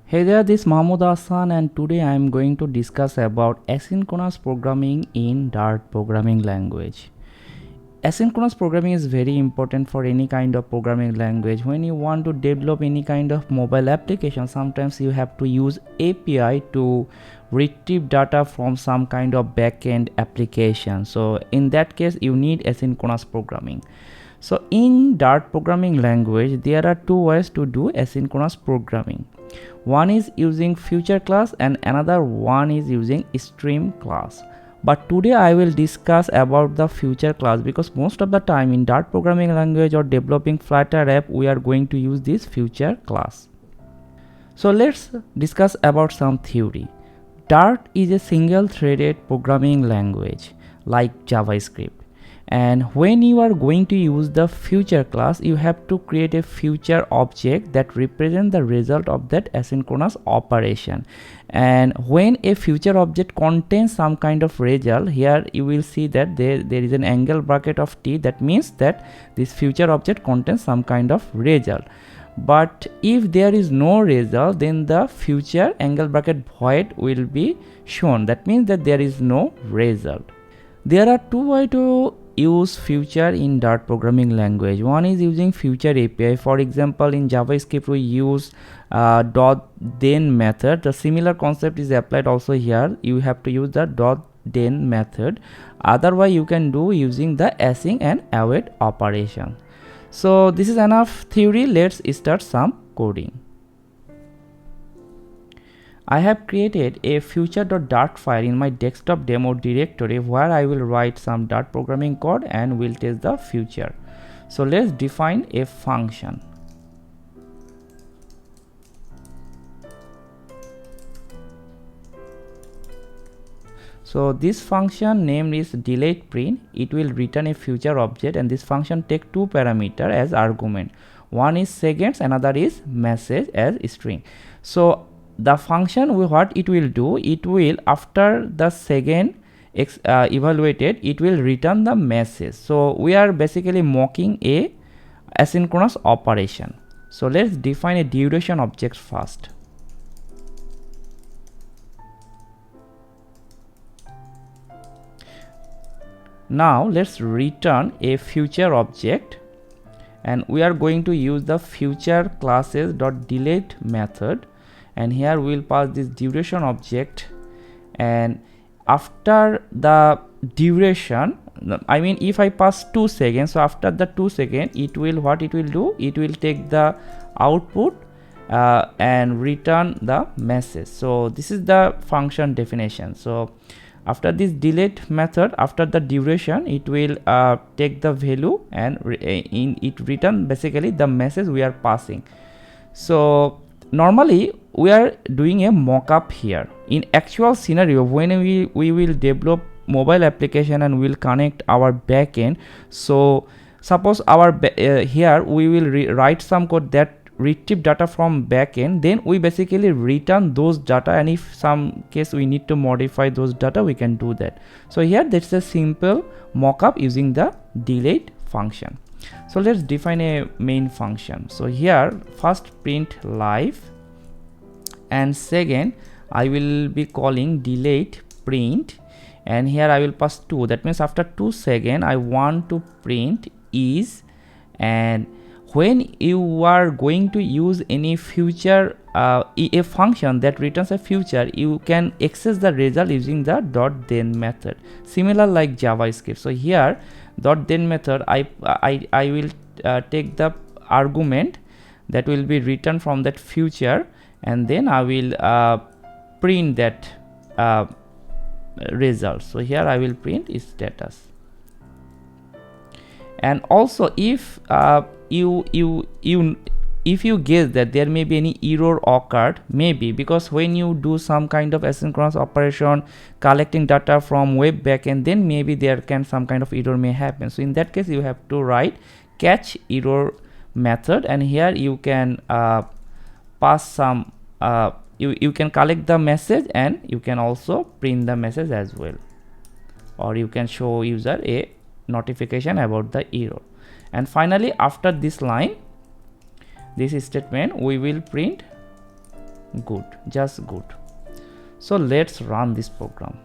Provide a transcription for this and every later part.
Hey there, this is Mahmoud Hassan and today I am going to discuss about asynchronous programming in Dart programming language. Asynchronous programming is very important for any kind of programming language. When you want to develop any kind of mobile application, sometimes you have to use API to retrieve data from some kind of backend application. So in that case, you need asynchronous programming. So in Dart programming language, there are two ways to do asynchronous programming. One is using future class and another one is using stream class. But today I will discuss about the future class because most of the time in Dart programming language or developing Flutter app we are going to use this future class. So let's discuss about some theory. Dart is a single threaded programming language like JavaScript. And when you are going to use the future class, you have to create a future object that represents the result of that asynchronous operation. And when a future object contains some kind of result, here you will see that there is an angle bracket of t. That means that this future object contains some kind of result. But if there is no result, then the future angle bracket void will be shown. That means that there is no result. There are two ways to use future in Dart programming language. One is using future API. For example, in JavaScript we use .then method. The similar concept is applied also here. You have to use the .then method. Otherwise you can do using the async and await operation. So this is enough theory. Let's start some coding. I have created a future.dart file in my desktop demo directory where I will write some Dart programming code and will test the future. So let's define a function. So this function name is delete print. It will return a future object and this function take two parameters as argument. One is seconds, another is message as string. So the function what it will do, it will after the second evaluated, it will return the message. So we are basically mocking a asynchronous operation. So let's define a duration object first. Now let's return a future object and we are going to use the future classes.delete method. And here we'll pass this duration object, and after the duration, I mean if I pass 2 seconds, so after the 2 seconds it will what it will do, it will take the output and return the message. So this is the function definition. So after this delete method, after the duration, it will take the value and it return basically the message we are passing. So normally we are doing a mock-up here. In actual scenario, when we will develop mobile application and will connect our backend, so suppose our here we will write some code that retrieve data from backend, then we basically return those data, and if some case we need to modify those data, we can do that. So here that's a simple mock-up using the delete function. So let's define a main function. So here first print live, and second I will be calling delete print, and here I will pass 2. That means after 2 seconds I want to print is. And when you are going to use any future a function that returns a future, you can access the result using the .then method, similar like JavaScript. So here .then method I will take the argument that will be written from that future, and then I will print that result. So here I will print is status. And also if if you guess that there may be any error occurred, maybe because when you do some kind of asynchronous operation collecting data from web backend, then maybe there can some kind of error may happen. So in that case you have to write catch error method, and here you can pass some you can collect the message and you can also print the message as well, or you can show user a notification about the error. And finally after this line, this statement, we will print good, just good. So let's run this program.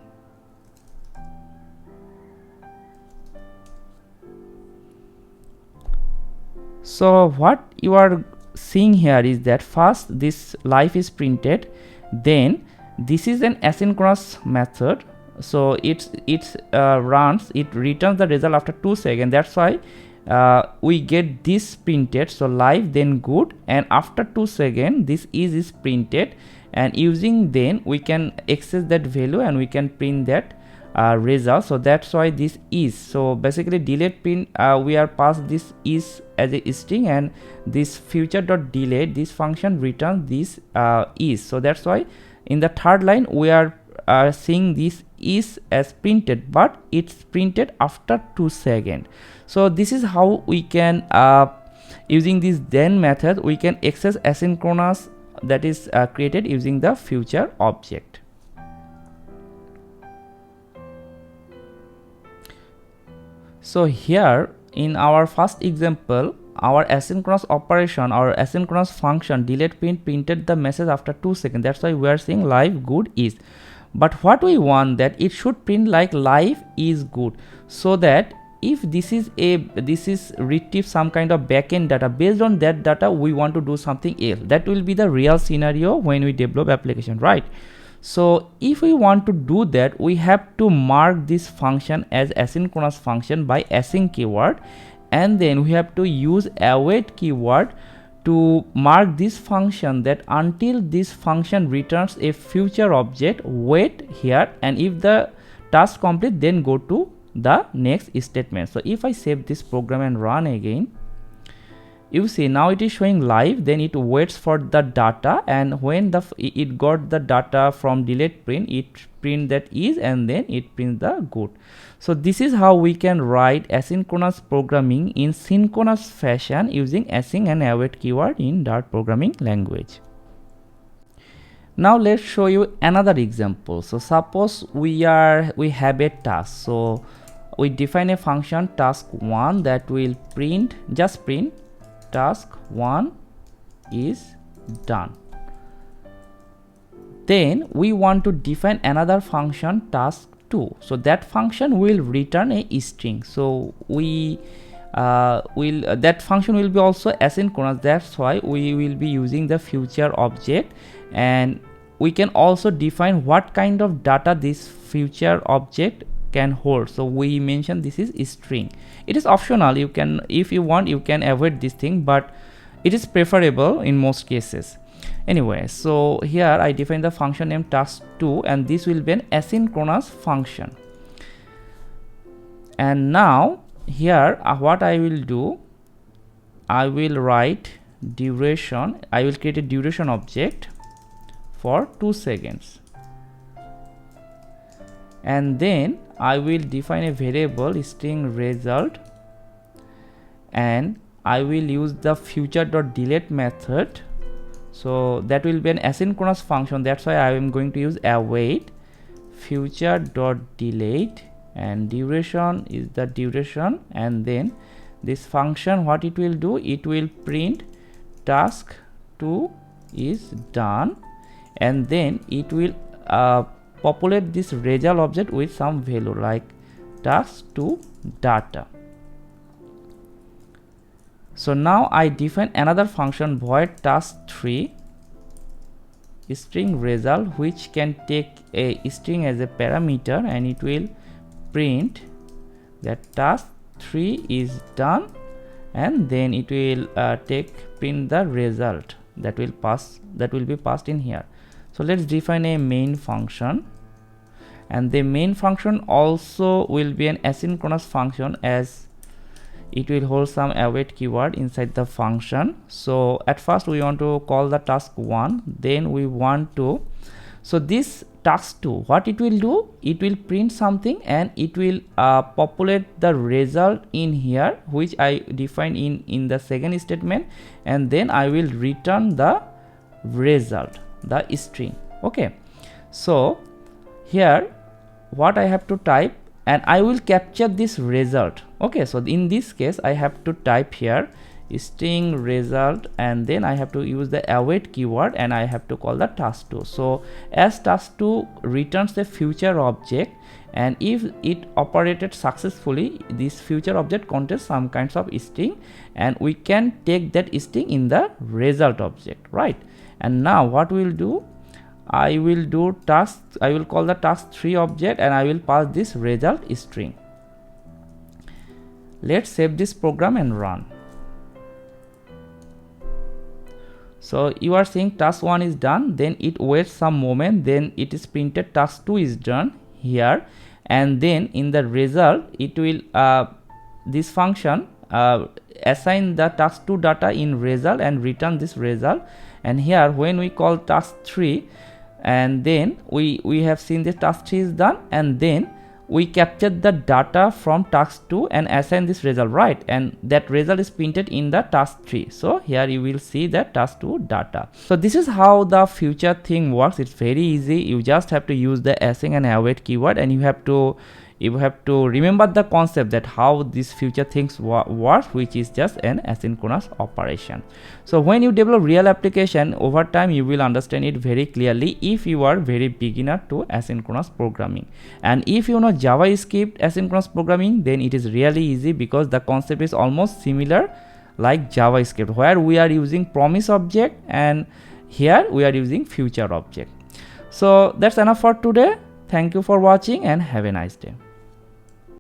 So what you are seeing here is that first this live is printed, then this is an asynchronous method, so it runs, it returns the result after 2 seconds. That's why we get this printed, so live then good, and after 2 seconds this is printed, and using then we can access that value and we can print that result. So that's why this is, so basically delete print, we are passed this is as a string, and this future dot delete, this function returns this is. So that's why in the third line we are seeing this is as printed, but it's printed after 2 seconds. So this is how we can using this then method we can access asynchronous that is created using the future object. So here in our first example, our asynchronous operation, our asynchronous function delete print printed the message after 2 seconds. That's why we are saying live good is. But what we want that it should print like live is good, so that if this is retrieve some kind of backend data, based on that data we want to do something else. That will be the real scenario when we develop application, right? So if we want to do that, we have to mark this function as asynchronous function by async keyword, and then we have to use await keyword to mark this function that until this function returns a future object, wait here, and if the task complete then go to the next statement. So if I save this program and run again, you see now it is showing live, then it waits for the data, and when it got the data from delete print, it print that is, and then it prints the good. So this is how we can write asynchronous programming in synchronous fashion using async and await keyword in Dart programming language. Now let's show you another example. So suppose we have a task, so we define a function task1 that will print, just print task 1 is done. Then we want to define another function task 2, so that function will return a string. So we that function will be also asynchronous. That's why we will be using the future object, and we can also define what kind of data this future object can hold. So we mentioned this is string. It is optional, you can, if you want, you can avoid this thing, but it is preferable in most cases. Anyway, so here I define the function name task2, and this will be an asynchronous function. And now here what I will do, I will write duration, I will create a duration object for 2 seconds, and then I will define a variable string result, and I will use the future.delete method. So that will be an asynchronous function, that's why I am going to use await future.delete, and duration is the duration, and then this function what it will do, it will print task 2 is done, and then it will populate this result object with some value like task2 data. So now I define another function void task3 string result, which can take a string as a parameter, and it will print that task3 is done, and then it will print the result that will be passed in here. So let's define a main function, and the main function also will be an asynchronous function, as it will hold some await keyword inside the function. So at first we want to call the task1, then we want to, so this task2 what it will do, it will print something, and it will populate the result in here, which I define in the second statement, and then I will return the result, the string. Okay, so here what I have to type, and I will capture this result. Okay, so in this case I have to type here string result, and then I have to use the await keyword and I have to call the task2. so as task2 returns a future object, and if it operated successfully, this future object contains some kinds of string, and we can take that string in the result object, right? And now what we'll do, I will call the task3 object and I will pass this result string. Let's save this program and run. So you are seeing task1 is done, then it waits some moment, then it is printed task2 is done here, and then in the result it will this function assign the task2 data in result and return this result. And here when we call task3, and then we have seen the task3 is done, and then we captured the data from task2 and assign this result, right? And that result is printed in the task3. So here you will see the task2 data. So this is how the future thing works. It's very easy. You just have to use the async and await keyword, and you have to remember the concept that how this future things works, which is just an asynchronous operation. So when you develop real application over time, you will understand it very clearly if you are very beginner to asynchronous programming. And if you know JavaScript asynchronous programming, then it is really easy, because the concept is almost similar like JavaScript, where we are using promise object and here we are using future object. So that's enough for today. Thank you for watching and have a nice day.